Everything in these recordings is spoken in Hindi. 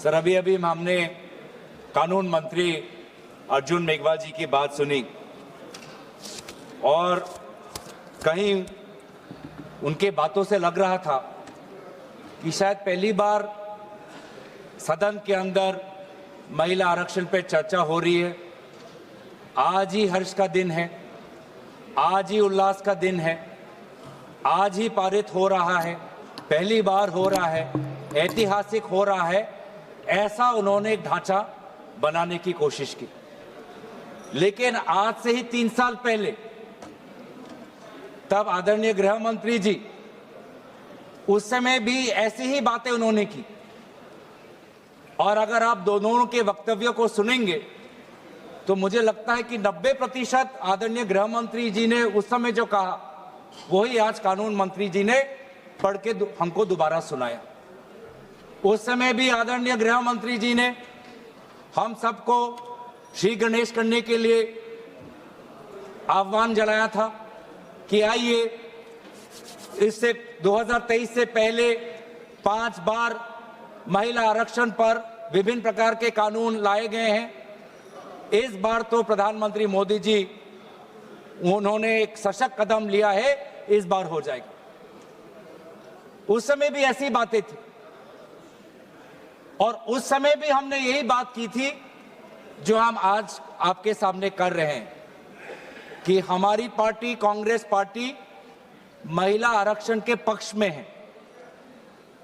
सर, अभी अभी हमने कानून मंत्री अर्जुन मेघवाल जी की बात सुनी और कहीं उनके बातों से लग रहा था कि शायद पहली बार सदन के अंदर महिला आरक्षण पर चर्चा हो रही है। आज ही हर्ष का दिन है, आज ही उल्लास का दिन है, आज ही पारित हो रहा है, पहली बार हो रहा है, ऐतिहासिक हो रहा है, ऐसा उन्होंने एक ढांचा बनाने की कोशिश की। लेकिन आज से ही 3 साल पहले तब आदरणीय गृह मंत्री जी, उस समय भी ऐसी ही बातें उन्होंने की। और अगर आप दोनों के वक्तव्यों को सुनेंगे तो मुझे लगता है कि 90% आदरणीय गृह मंत्री जी ने उस समय जो कहा वही आज कानून मंत्री जी ने पढ़ के हमको दोबारा सुनाया। उस समय भी आदरणीय गृह मंत्री जी ने हम सबको श्री गणेश करने के लिए आह्वान जलाया था कि आइए, इससे 2023 से पहले 5 बार महिला आरक्षण पर विभिन्न प्रकार के कानून लाए गए हैं। इस बार तो प्रधानमंत्री मोदी जी उन्होंने एक सशक्त कदम लिया है, इस बार हो जाएगा। उस समय भी ऐसी बातें थी और उस समय भी हमने यही बात की थी जो हम आज आपके सामने कर रहे हैं कि हमारी पार्टी कांग्रेस पार्टी महिला आरक्षण के पक्ष में है,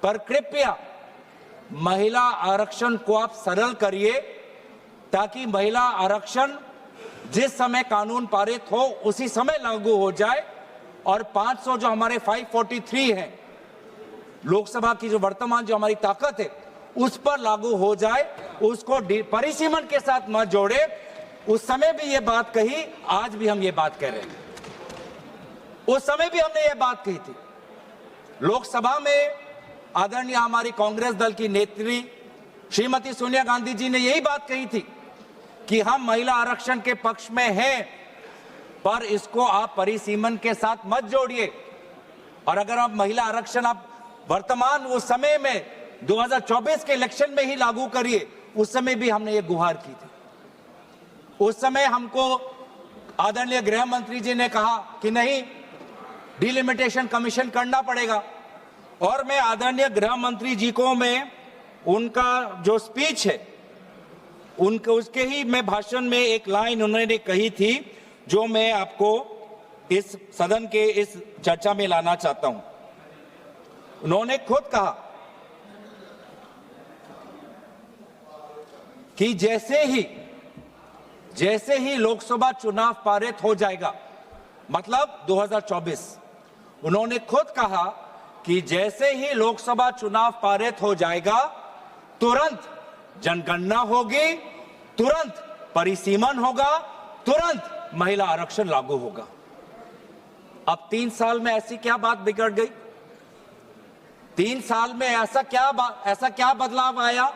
पर कृपया महिला आरक्षण को आप सरल करिए ताकि महिला आरक्षण जिस समय कानून पारित हो उसी समय लागू हो जाए और 500 जो हमारे 543 है लोकसभा की जो वर्तमान जो हमारी ताकत है उस पर लागू हो जाए, उसको परिसीमन के साथ मत जोड़े। उस समय भी ये बात कही, आज भी हम ये बात कह रहे हैं। उस समय भी हमने ये बात कही थी। लोकसभा में आदरणीय हमारी कांग्रेस दल की नेत्री श्रीमती सोनिया गांधी जी ने यही बात कही थी कि हम महिला आरक्षण के पक्ष में हैं, पर इसको आप परिसीमन के साथ मत जोड़िए। और अगर आप महिला आरक्षण आप वर्तमान उस समय में 2024 के इलेक्शन में ही लागू करिए, उस समय भी हमने ये गुहार की थी। उस समय हमको आदरणीय गृह मंत्री जी ने कहा कि नहीं, डिलिमिटेशन कमीशन करना पड़ेगा। और मैं आदरणीय गृह मंत्री जी को मैं उनका जो स्पीच है उनके उसके ही मैं भाषण में एक लाइन उन्होंने कही थी जो मैं आपको इस सदन के इस चर्चा में लाना चाहता हूं। उन्होंने खुद कहा कि जैसे ही लोकसभा चुनाव पारित हो जाएगा, मतलब 2024, उन्होंने खुद कहा कि जैसे ही लोकसभा चुनाव पारित हो जाएगा तुरंत जनगणना होगी, तुरंत परिसीमन होगा, तुरंत महिला आरक्षण लागू होगा। अब 3 साल में ऐसी क्या बात बिगड़ गई? 3 साल में ऐसा क्या बदलाव आया